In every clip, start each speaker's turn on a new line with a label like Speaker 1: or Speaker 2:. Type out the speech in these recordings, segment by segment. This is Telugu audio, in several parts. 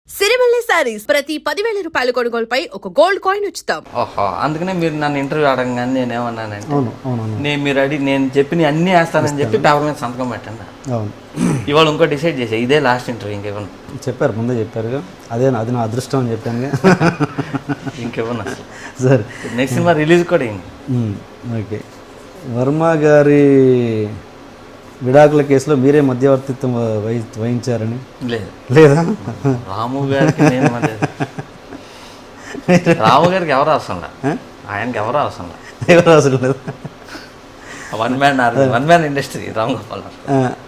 Speaker 1: సిరిమల్లె సారీస్ ప్రతి 10,000 రూపాయల కొనుగోలుపై ఒక గోల్డ్ కాయిన్ ఉచితం.
Speaker 2: ఓహో, అందుకనే మీరు నన్ను ఇంటర్వ్యూ అడగగానే నేనేమన్నానంటే
Speaker 3: అవును
Speaker 2: మీరు నేను చెప్పిన అన్నీ వేస్తానని చెప్పి పేపర్ మీద సంతకం పెట్టండి.
Speaker 3: అవును.
Speaker 2: ఇవాళ ఇంకో డిసైడ్ చేసా, ఇదే లాస్ట్ ఇంటర్వ్యూ, ఇంకేమన్నా
Speaker 3: చెప్పారు, ముందే చెప్పారుగా. అది నా అదృష్టం అని చెప్పాను.
Speaker 2: ఇంకేమన్నా అసలు
Speaker 3: సరే,
Speaker 2: నెక్స్ట్ సినిమా రిలీజ్ కూడా అయింది.
Speaker 3: ఓకే. వర్మ గారి విడాకుల కేసులో మీరే మధ్యవర్తిత్వం వహించారని
Speaker 2: లేదు
Speaker 3: లేదా?
Speaker 2: రాము గారికి నేను రాము గారికి ఎవరు అవసరం లేదు, ఆయనకి ఎవరు అవసరం లేదు.
Speaker 3: ఎవరు అవసరం లేదు.
Speaker 2: One man industry Ram Gopal.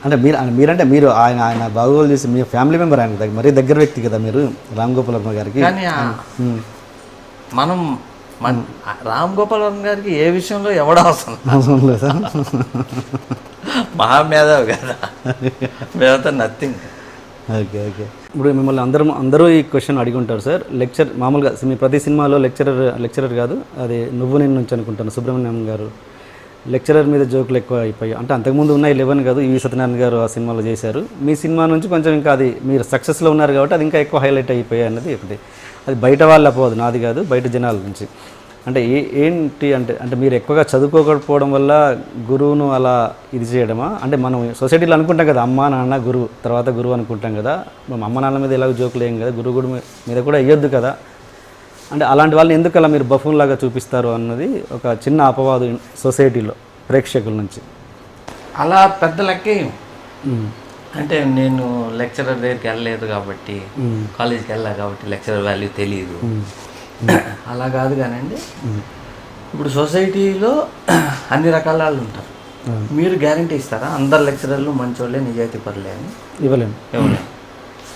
Speaker 3: అంటే మీరంటే మీరు ఆయన బాగోలు చేసి మీ ఫ్యామిలీ మెంబర్ ఆయన మరీ దగ్గర వ్యక్తి కదా మీరు రామ్ గోపాల్ వర్మ గారికి.
Speaker 2: కానీ మనం రామ్ గోపాల్ వర్మ గారికి ఏ విషయంలో ఎవడ అవసరం
Speaker 3: లేదా?
Speaker 2: మహామేధావి కదా, మేమంతా నథింగ్.
Speaker 3: ఓకే. ఇప్పుడు మిమ్మల్ని అందరూ ఈ క్వశ్చన్ అడిగి ఉంటారు సార్. లెక్చర్ మామూలుగా మీ ప్రతి సినిమాలో లెక్చరర్ కాదు, అది నువ్వు నేను నుంచి అనుకుంటాను, సుబ్రహ్మణ్యం గారు లెక్చరర్ మీద జోకులు ఎక్కువ అయిపోయాయి. అంటే అంతకుముందు ఉన్న 11 కాదు, ఈవి సత్యనారాయణ గారు ఆ సినిమాలో చేశారు. మీ సినిమా నుంచి కొంచెం ఇంకా అది మీరు సక్సెస్లో ఉన్నారు కాబట్టి అది ఇంకా ఎక్కువ హైలైట్ అయిపోయాయి అన్నది ఒకటి. అది బయట వాళ్ళు అపోదు, నాది కాదు, బయట జనాల నుంచి. అంటే ఏంటి అంటే మీరు ఎక్కువగా చదువుకోకపోవడం వల్ల గురువును అలా ఇది చేయడమా? అంటే మనం సొసైటీలో అనుకుంటాం కదా, అమ్మ నాన్న గురువు, తర్వాత గురువు అనుకుంటాం కదా. మనం అమ్మ నాన్న మీద ఎలాగో జోకులు వేయం కదా, గురువు మీద కూడా వేయొద్దు కదా. అంటే అలాంటి వాళ్ళని ఎందుకు అలా మీరు బఫూన్ లాగా చూపిస్తారు అన్నది ఒక చిన్న అపవాదు సొసైటీలో ప్రేక్షకుల నుంచి.
Speaker 2: అలా పెద్ద లెక్కే. అంటే నేను లెక్చరర్ దగ్గరికి వెళ్ళలేదు కాబట్టి, కాలేజీకి వెళ్ళా కాబట్టి లెక్చరర్ వాల్యూ తెలియదు, అలా కాదు. కానండి, ఇప్పుడు సొసైటీలో అన్ని రకాల వాళ్ళు ఉంటారు. మీరు గ్యారంటీ ఇస్తారా అందరు లెక్చరర్లు మంచోళ్ళే, నిజాయితీ పరులే అని?
Speaker 3: ఇవ్వలేము.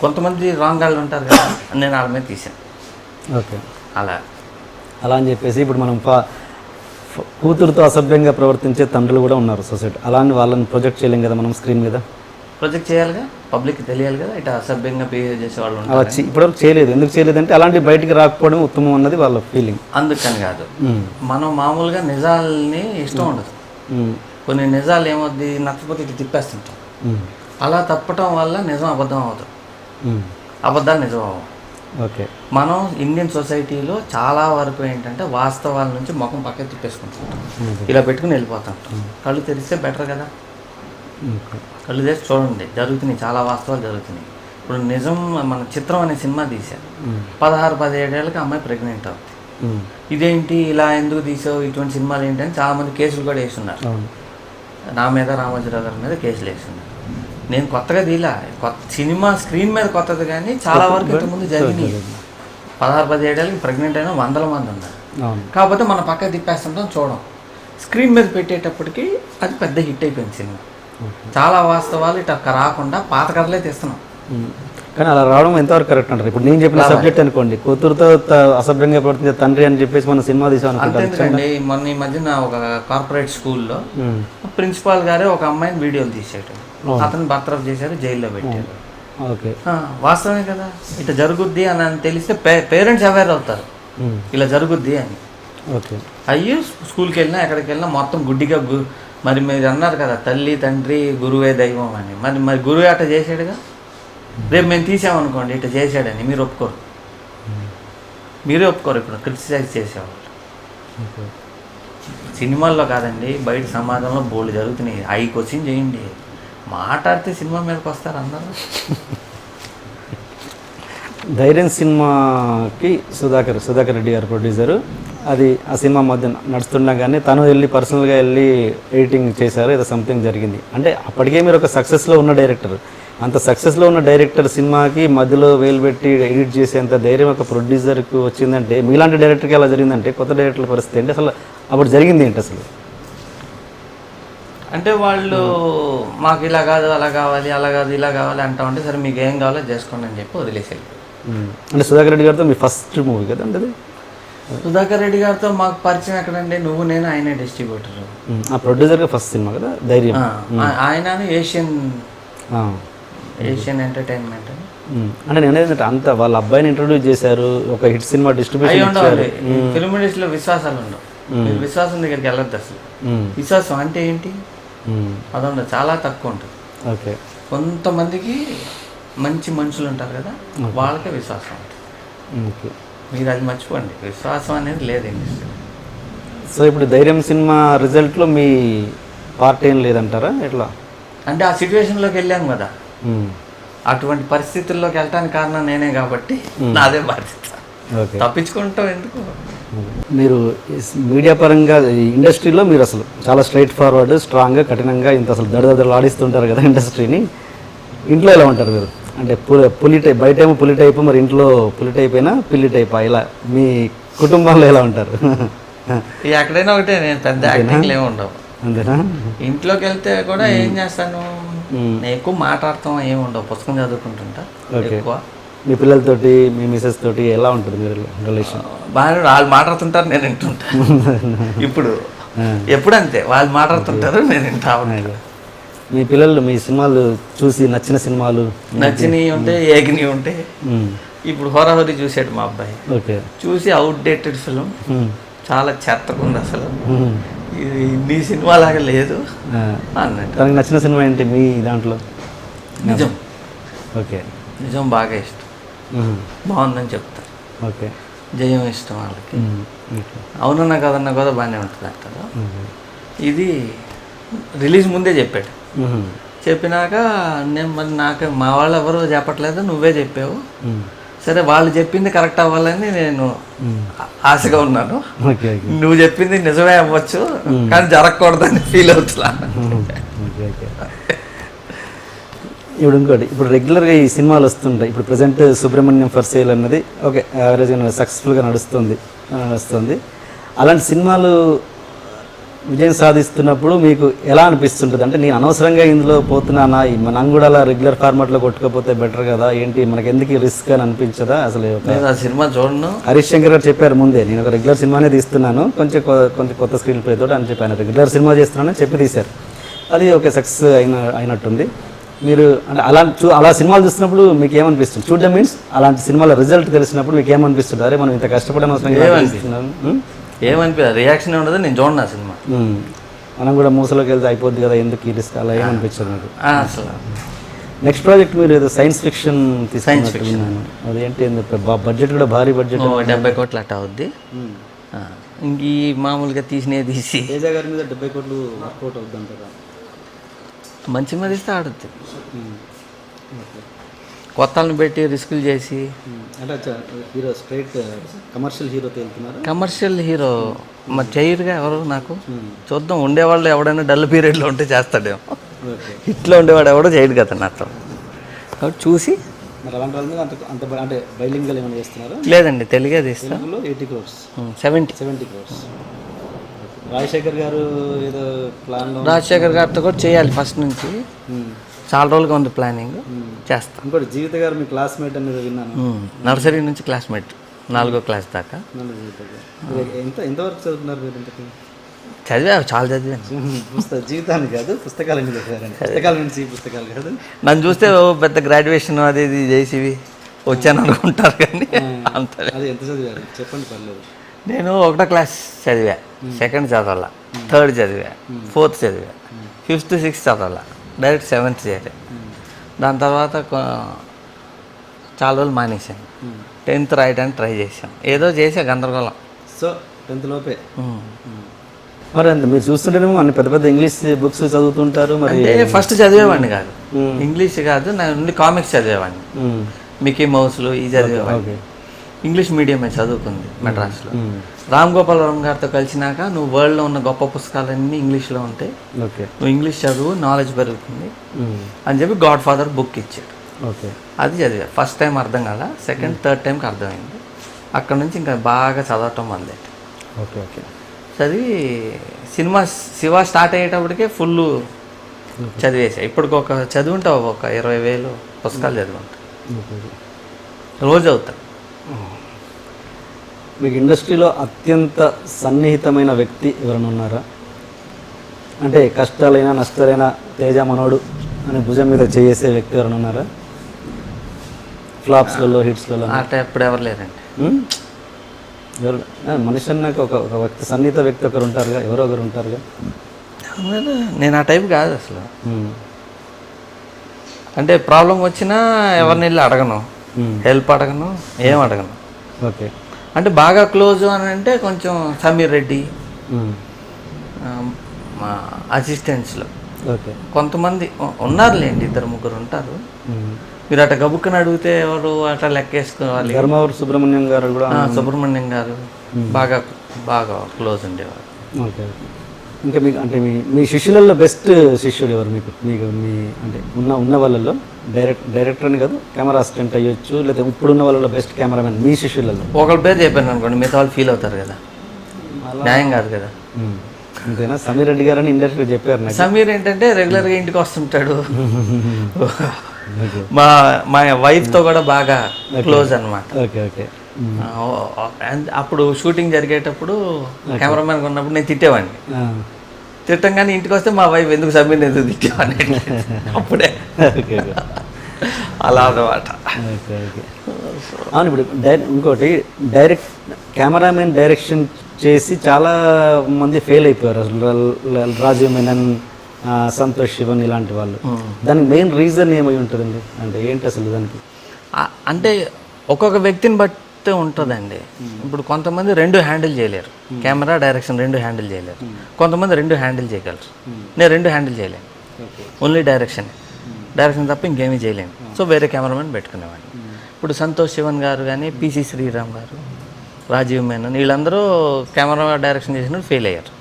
Speaker 2: కొంతమంది రాంగ్ వాళ్ళు ఉంటారు కదా, నేను వాళ్ళ మీద తీసాను.
Speaker 3: ఓకే.
Speaker 2: అలా
Speaker 3: అని చెప్పేసి ఇప్పుడు మనం కూతురుతో అసభ్యంగా ప్రవర్తించే తండ్రులు కూడా ఉన్నారు సొసైటీ. అలాంటి వాళ్ళని ప్రొజెక్ట్ చేయలేం కదా మనం స్క్రీన్ మీద.
Speaker 2: ప్రొజెక్ట్ చేయాలిగా, పబ్లిక్కి తెలియాలి కదా, ఇట్లా అసభ్యంగా బిహేవ్ చేసే వాళ్ళు ఉంటారు.
Speaker 3: అలా ఇప్పటివరకు చేయలేదు. ఎందుకు చేయలేదంటే అలాంటి బయటికి రాకపోవడం ఉత్తమం అన్నది వాళ్ళ ఫీలింగ్.
Speaker 2: అందుకని కాదు, మనం మామూలుగా నిజాలని ఇష్టం ఉండదు. కొన్ని నిజాలు ఏమవుద్ది, నచ్చకపోతే ఇటు తిప్పేస్తుంటాం. అలా తప్పటం వల్ల నిజం అబద్ధం అవుతుంది, అబద్ధాలు నిజం అవ్వవు.
Speaker 3: ఓకే.
Speaker 2: మనం ఇండియన్ సొసైటీలో చాలా వరకు ఏంటంటే వాస్తవాల నుంచి ముఖం పక్కన తిప్పేసుకుంటుంటాం, ఇలా పెట్టుకుని వెళ్ళిపోతుంటాం. కళ్ళు తెరిస్తే బెటర్ కదా, కళ్ళు తెరిచి చూడండి, జరుగుతున్నాయి, చాలా వాస్తవాలు జరుగుతున్నాయి. ఇప్పుడు నిజం, మన చిత్రం అనే సినిమా తీశారు, 16-17 ఏళ్ళకి అమ్మాయి ప్రెగ్నెంట్ అవుతుంది. ఇదేంటి ఇలా ఎందుకు తీసావు, ఇటువంటి సినిమాలు ఏంటని చాలామంది కేసులు కూడా వేస్తున్నారు. నా మీద, రామోజీరావు గారి మీద కేసులు వేస్తున్నారు. నేను కొత్తగా తీలా, సినిమా స్క్రీన్ మీద కొత్తది, కానీ చాలా వరకు ఇంతకుముందు జరిగినాయి. 16-17 ఏళ్ళకి ప్రెగ్నెంట్ అయినా 100 మంది ఉన్నారు. కాకపోతే మన పక్క తిప్పేస్తుంటాం, చూడం. స్క్రీన్ మీద పెట్టేటప్పటికి అది పెద్ద హిట్ అయిపోయింది సినిమా. చాలా వాస్తవాలు ఇట్లా రాకుండా పాత కథలే తీస్తున్నాం.
Speaker 3: కానీ అలా రావడం ఎంతవరకు కరెక్ట్ అంటారు? ఇప్పుడు నేను చెప్పిన సబ్జెక్ట్ అనుకోండి, కూతురుతో అసభ్యంగా ప్రవర్తించే తండ్రి అని చెప్పేసి మనం సినిమా తీసాం
Speaker 2: అనుకుంటాం. మొన్న ఈ మధ్యన ఒక కార్పొరేట్ స్కూల్లో ప్రిన్సిపాల్ గారే ఒక అమ్మాయిని వీడియోలు తీసేయటం, అతను బర్తరఫ్ చేశారు, జైల్లో పెట్టారు.
Speaker 3: ఓకే.
Speaker 2: వాస్తవమే కదా, ఇట్లా జరుగుద్ది అని తెలిస్తే పేరెంట్స్ అవేర్ అవుతారు, ఇలా జరుగుద్ది అని.
Speaker 3: ఓకే.
Speaker 2: అయ్యి స్కూల్కి వెళ్ళినా ఎక్కడికి వెళ్ళినా మొత్తం గుడ్డిగా మరి మీరు అన్నారు కదా, తల్లి తండ్రి గురువే దైవం అని. మరి గురువే అట్లా చేసాడుగా, రేపు మేము తీసామనుకోండి ఇట్లా చేశాడని మీరే ఒప్పుకోరు. ఇప్పుడు క్రిటిసైజ్ చేసేవాళ్ళు. సినిమాల్లో కాదండి, బయట సమాజంలో బోల్డ్ జరుగుతున్నాయి. అవి క్వశ్చన్ చేయండి, మాట్లాడితే సినిమా మీదకి వస్తారు అందరూ.
Speaker 3: ధైర్యం సినిమాకి సుధాకర్ రెడ్డి గారు ప్రొడ్యూసరు. అది ఆ సినిమా మధ్య నడుస్తుండగానే తను పర్సనల్గా వెళ్ళి ఎడిటింగ్ చేశారు, ఏదో సంథింగ్ జరిగింది. అంటే అప్పటికే మీరు ఒక సక్సెస్లో ఉన్న డైరెక్టర్, అంత సక్సెస్లో ఉన్న డైరెక్టర్ సినిమాకి మధ్యలో వేలు పెట్టి ఎడిట్ చేసేంత ధైర్యం ఒక ప్రొడ్యూసర్కి వచ్చిందంటే, మీలాంటి డైరెక్టర్కి ఎలా జరిగిందంటే, కొత్త డైరెక్టర్ల పరిస్థితి ఏంటి అసలు? అప్పుడు జరిగింది ఏంటి అసలు?
Speaker 2: అంటే వాళ్ళు మాకు ఇలా కాదు, అలా కావాలి, అలా కాదు, ఇలా కావాలి అంటా ఉంటే, సరే మీకు ఏం కావాలో చేసుకోండి అని చెప్పి వదిలేసేది.
Speaker 3: అంటే సుధాకర్ రెడ్డి గారితో మీ ఫస్ట్ మూవీ కదా అంటే అది?
Speaker 2: సుధాకర్ రెడ్డి గారితో మాకు పరిచయం ఎక్కడండి, నువ్వు నేను ఆయనే డిస్ట్రిబ్యూటర్.
Speaker 3: ఆ ప్రొడ్యూసర్గా ఫస్ట్ సినిమా కదా ధైర్యం.
Speaker 2: ఆయన ఏషియన్ ఎంటర్టైన్మెంట్ అని.
Speaker 3: అంటే నేను ఏంటంటే అంత వాళ్ళ అబ్బాయిని ఇంట్రొడ్యూస్ చేశారు, ఒక హిట్ సినిమా డిస్ట్రిబ్యూషన్.
Speaker 2: ఫిల్మ్ ఇండస్ట్రీలో విశ్వాసాలు ఉండవు, విశ్వాసం దగ్గరికి వెళ్ళొద్దు అసలు. విశ్వాసం అంటే ఏంటి, అదొండ చాలా తక్కువ ఉంటుంది.
Speaker 3: ఓకే.
Speaker 2: కొంతమందికి మంచి మనుషులు ఉంటారు కదా, వాళ్ళకే విశ్వాసం ఉంటుంది.
Speaker 3: ఓకే.
Speaker 2: మీరు అది మర్చిపోండి, విశ్వాసం అనేది లేదు ఇండస్ట్రీ.
Speaker 3: సో ఇప్పుడు ధైర్యం సినిమా రిజల్ట్లో మీ పార్ట్ ఏం లేదంటారా ఎట్లా?
Speaker 2: అంటే ఆ సిచ్యువేషన్లోకి వెళ్ళాను కదా, అటువంటి పరిస్థితుల్లోకి వెళ్ళటానికి కారణం నేనే కాబట్టి నాదే బాధ్యత.
Speaker 3: ఓకే.
Speaker 2: తప్పించుకుంటాం ఎందుకు?
Speaker 3: మీరు మీడియా పరంగా ఈ ఇండస్ట్రీలో మీరు అసలు చాలా స్ట్రైట్ ఫార్వర్డ్, స్ట్రాంగ్గా, కఠినంగా ఇంత అసలు దడదడలు ఆడిస్తుంటారు కదా ఇండస్ట్రీని. ఇంట్లో ఎలా ఉంటారు మీరు? అంటే పులి టైప్, బయటేమో పులి టైపు, మరి ఇంట్లో పులి టైప్ అయినా పిల్లి టైప్, ఇలా మీ కుటుంబంలో ఎలా ఉంటారు?
Speaker 2: ఎక్కడైనా ఒకటే, నేను పెద్ద యాక్టింగ్లు ఏమి ఉండవు.
Speaker 3: అంతేనా?
Speaker 2: ఇంట్లోకి వెళ్తే కూడా ఏం చేస్తాను, నేను ఎక్కువ మాట్లాడతాం ఏమి ఉండవు, పుస్తకం చదువుకుంటుంటా ఎక్కువ.
Speaker 3: మీ పిల్లలతోటి, మీ మిసెస్ తోటి ఎలా ఉంటుంది మీరు రిలేషన్?
Speaker 2: బాగా వాళ్ళు మాట్లాడుతుంటారు, నేను వింటుంటా. ఇప్పుడు ఎప్పుడు అంతే, వాళ్ళు మాట్లాడుతుంటారు, నేను వింటా ఉంటాను.
Speaker 3: మీ పిల్లలు మీ సినిమాలు చూసి నచ్చిన సినిమాలు
Speaker 2: నచ్చినవి ఉంటే, ఏగినవి ఉంటే, ఇప్పుడు హోరాహోరీ చూసాడు మా అబ్బాయి.
Speaker 3: ఓకే.
Speaker 2: చూసి అవుట్డేటెడ్ ఫిలిం, చాలా చెత్తగా ఉంది అసలు, ఇది నీ సినిమా లాగా లేదు అన్నట్టు.
Speaker 3: తనకు నచ్చిన సినిమా ఏంటి మీ దాంట్లో?
Speaker 2: నిజం.
Speaker 3: ఓకే.
Speaker 2: నిజం బాగా ఇష్టం, బాగుందని చెప్తారు.
Speaker 3: ఓకే.
Speaker 2: జయం ఇష్టం వాళ్ళకి. అవునన్నా కదన్నా కూడా బాగానే ఉంటుంది అంటారు. ఇది రిలీజ్ ముందే చెప్పాడు. చెప్పినాక నేను మరి నాకు మా వాళ్ళు ఎవరు చెప్పట్లేదు, నువ్వే చెప్పావు, సరే వాళ్ళు చెప్పింది కరెక్ట్ అవ్వాలని నేను ఆశగా ఉన్నాను. నువ్వు చెప్పింది నిజమే అవ్వచ్చు, కానీ జరగకూడదని ఫీల్ అవుతున్నా.
Speaker 3: ఇప్పుడు ఇంకోటి, ఇప్పుడు రెగ్యులర్గా ఈ సినిమాలు వస్తుంటాయి. ఇప్పుడు ప్రజెంట్ సుబ్రహ్మణ్యం ఫర్ సేల్ అన్నది ఓకే యావరేజ్గా సక్సెస్ఫుల్గా నడుస్తుంది. అలాంటి సినిమాలు విజయం సాధిస్తున్నప్పుడు మీకు ఎలా అనిపిస్తుంటుంది? అంటే నేను అనవసరంగా ఇందులో పోతున్నానా, మనం కూడా అలా రెగ్యులర్ ఫార్మాట్లో కొట్టుకోపోతే బెటర్ కదా, ఏంటి మనకి ఎందుకు రిస్క్ అని అనిపించదా అసలు?
Speaker 2: ఆ సినిమా చూడను.
Speaker 3: హరీష్ శంకర్ గారు చెప్పారు ముందే, నేను ఒక రెగ్యులర్ సినిమానే తీస్తున్నాను, కొంచెం కొత్త స్క్రీన్ ప్లే తోటి అని చెప్పాను. రెగ్యులర్ సినిమా చేస్తున్నానని చెప్పి తీశారు, అది ఓకే సక్సెస్ అయినట్టుంది. మీరు అంటే అలా సినిమాలు చూస్తున్నప్పుడు మీకు ఏమనిపిస్తుంది? చూడడం మీన్స్ అలాంటి సినిమాల రిజల్ట్ తెలిసినప్పుడు మీకు ఏమనిపిస్తుంది? అరే మనం ఇంత కష్టపడడం అవసరం
Speaker 2: ఏమనిపించదు, రియాక్షన్ ఉండదు, నేను చూడను ఆ సినిమా.
Speaker 3: మనం కూడా మూసలోకి వెళ్తే అయిపోద్ది కదా, ఎందుకు ఈ రిస్క్, అలా ఏమనిపించదు మీకు
Speaker 2: అసలు?
Speaker 3: నెక్స్ట్ ప్రాజెక్ట్ మీరు ఏదో సైన్స్ ఫిక్షన్ తీసుకున్నాను, అదేంటి బడ్జెట్ కూడా భారీ బడ్జెట్,
Speaker 2: 70 కోట్లు అట్ట అవుద్ది. ఇంక ఈ మామూలుగా తీసి
Speaker 3: తేజ గారి మీద 70 కోట్లు వర్కౌట్ అవుద్ది అంటారా?
Speaker 2: మంచి మీద ఇస్తే ఆడుద్ది. కొత్తలను పెట్టి రిస్కులు చేసి,
Speaker 3: అంటే హీరో స్ట్రైట్ కమర్షియల్ హీరో వెళ్తున్నారు.
Speaker 2: కమర్షియల్ హీరో మరి చేయరుగా ఎవరు. నాకు చూద్దాం, ఉండేవాళ్ళు ఎవడైనా డల్ పీరియడ్లో ఉంటే చేస్తాడేమో, హిట్లో ఉండేవాడు ఎవడో చేయడు కదా నాతో. కాబట్టి చూసి
Speaker 3: మరి అలాంటి వాళ్ళ మీద అంత అంటే బైలింగల్ ఏమైనా చేస్తున్నారు?
Speaker 2: లేదండి, తెలుగే తీస్తాను.
Speaker 3: 80 crores
Speaker 2: 70
Speaker 3: crores. రాజశేఖర్ గారు ఏదో ప్లాన్లో,
Speaker 2: రాజశేఖర్ గారితో కూడా చేయాలి ఫస్ట్ నుంచి, చాలా రోజులుగా ఉంది ప్లానింగ్, చేస్తాను.
Speaker 3: ఇంకోటి జీవిత గారు మీ క్లాస్మేట్ అనేది విన్నాను,
Speaker 2: నర్సరీ నుంచి క్లాస్మేట్, 4వ క్లాస్ దాకా.
Speaker 3: ఎంతవరకు చదువుతున్నారు మీరు? ఇంతకు
Speaker 2: చాలా చదివాను.
Speaker 3: జీవితాన్ని కాదు, పుస్తకాల మీద చదివారండి. పుస్తకాల నుంచి పుస్తకాలు కాదు.
Speaker 2: నన్ను చూస్తే పెద్ద గ్రాడ్యుయేషన్ అది ఇది చేసి వచ్చాను అనుకుంటారు, కానీ అంత.
Speaker 3: అది ఎంత చదివారు చెప్పండి, పర్లేదు.
Speaker 2: నేను 1వ క్లాస్ చదివా, 2nd చదవాల, 3rd చదివా, 4th చదివా, 5th 6th చదవాల, డైరెక్ట్ 7th చేయాలి. దాని తర్వాత చాలా రోజులు మానేశాను, 10th రాయడానికి ట్రై చేశాను, ఏదో చేసా గందరగోళం.
Speaker 3: సో 10th లోపే. మరి అంత మీరు చూస్తుంటేనేమో అన్ని పెద్ద పెద్ద ఇంగ్లీష్ బుక్స్ చదువుతుంటారు. మరి
Speaker 2: ఫస్ట్ చదివేవాడిని కాదు, ఇంగ్లీష్ కాదు, నేను ఓన్లీ కామిక్స్ చదివేవాడిని, మికీ మౌస్లు ఇవి చదివేవాడిని. ఇంగ్లీష్ మీడియమే చదువుకుంది మెడ్రాస్లో. రామ్ గోపాల్ వర్మ గారితో కలిసినాక, నువ్వు వరల్డ్లో ఉన్న గొప్ప పుస్తకాలన్నీ ఇంగ్లీష్లో ఉంటాయి, నువ్వు ఇంగ్లీష్ చదువు, నాలెడ్జ్ పెరుగుతుంది అని చెప్పి గాడ్ ఫాదర్ బుక్ ఇచ్చాడు. అది చదివా. ఫస్ట్ టైం అర్థం కాల, 2nd, 3rd టైంకి అర్థమైంది. అక్కడ నుంచి ఇంకా బాగా చదవటం మొదలెట్టు. చదివి సినిమా శివ స్టార్ట్ అయ్యేటప్పటికే ఫుల్ చదివేసా. ఇప్పటికి ఒక చదువుంటావు, ఒక 20,000 పుస్తకాలు చదువుంటా, రోజు అవుతా.
Speaker 3: మీకు ఇండస్ట్రీలో అత్యంత సన్నిహితమైన వ్యక్తి ఎవరైనా ఉన్నారా? అంటే కష్టాలైనా నష్టాలైనా తేజ మనోడు అని భుజం మీద చేసే వ్యక్తి ఎవరైనా ఉన్నారా? ఫ్లాప్స్లలో, హిట్స్లలో
Speaker 2: అట్లా ఎప్పుడు ఎవరు లేరండి.
Speaker 3: ఎవరు మనిషి అన్నాక ఒక వ్యక్తి, సన్నిహిత వ్యక్తి ఒకరు ఉంటారుగా, ఎవరో ఒకరు ఉంటారుగా.
Speaker 2: నేను ఆ టైప్ కాదు అసలు, అంటే ప్రాబ్లం వచ్చినా ఎవరిని వెళ్ళి అడగను, హెల్ప్ అడగను, ఏం అడగను.
Speaker 3: ఓకే.
Speaker 2: అంటే బాగా క్లోజ్ అని అంటే కొంచెం సమీర్ రెడ్డి, మా అసిస్టెంట్స్లో
Speaker 3: ఓకే.
Speaker 2: కొంతమంది ఉన్నారులేండి, 2-3 ఉంటారు. మీరు అట్లా గబుక్కని అడిగితే ఎవరు అట్లా లెక్కేసుకోవాలి.
Speaker 3: ధర్మవరం సుబ్రహ్మణ్యం గారు కూడా.
Speaker 2: సుబ్రహ్మణ్యం గారు బాగా బాగా క్లోజ్ ఉండేవారు.
Speaker 3: ఓకే. ఇంకా మీకు అంటే మీ శిష్యులలో బెస్ట్ శిష్యుడు ఎవరు మీకు? మీకు మీ అంటే ఉన్న వాళ్ళలో డైరెక్టర్ అని కాదు, కెమెరా అసిస్టెంట్ అయ్యొచ్చు, లేదా ఇప్పుడున్న వాళ్ళలో బెస్ట్ కెమెరామెన్ మీ శిష్యులలో?
Speaker 2: ఒకళ్ళ పేరు చెప్పాను అనుకోండి, మిగతా వాళ్ళు ఫీల్ అవుతారు కదా, న్యాయం కాదు కదా.
Speaker 3: అంతేనా? సమీర్ రెడ్డి గారు అని ఇండస్ట్రీగా చెప్పారు నాకు.
Speaker 2: సమీర్ ఏంటంటే రెగ్యులర్గా ఇంటికి వస్తుంటాడు, మా మా వైఫ్తో కూడా బాగా క్లోజ్ అనమాట.
Speaker 3: ఓకే. ఓకే.
Speaker 2: అప్పుడు షూటింగ్ జరిగేటప్పుడు కెమెరామెన్ ఉన్నప్పుడు నేను తిట్టేవాడిని. తిట్టంగానే ఇంటికి వస్తే మా వైఫ్ ఎందుకు సమీర్ ఎందుకు తిట్టేవాడిని అప్పుడే. అలా అన్నమాట.
Speaker 3: అవును. ఇప్పుడు ఇంకోటి కెమెరామెన్ డైరెక్షన్ చేసి చాలా మంది ఫెయిల్ అయిపోయారు. రాజీవ్ మెనన్, సంతోష్ శివన్ ఇలాంటి వాళ్ళు. దానికి మెయిన్ రీజన్ ఏమై ఉంటుందండి? అంటే ఏంటి అసలు దానికి?
Speaker 2: అంటే ఒక్కొక్క వ్యక్తిని బట్టి ఉంటుందండి. ఇప్పుడు కొంతమంది 2 హ్యాండిల్ చేయలేరు, కెమెరా డైరెక్షన్ 2 హ్యాండిల్ చేయలేరు. కొంతమంది 2 హ్యాండిల్ చేయగలరు. నేను 2 హ్యాండిల్ చేయలేను, ఓన్లీ డైరెక్షన్ తప్ప ఇంకేమీ చేయలేను. సో వేరే కెమెరామెన్ పెట్టుకునేవాడిని. ఇప్పుడు సంతోష్ శివన్ గారు కానీ, పిసి శ్రీరామ్ గారు, రాజీవ్ మేనన్ వీళ్ళందరూ కెమెరా డైరెక్షన్ చేసినప్పుడు ఫెయిల్ అయ్యారు.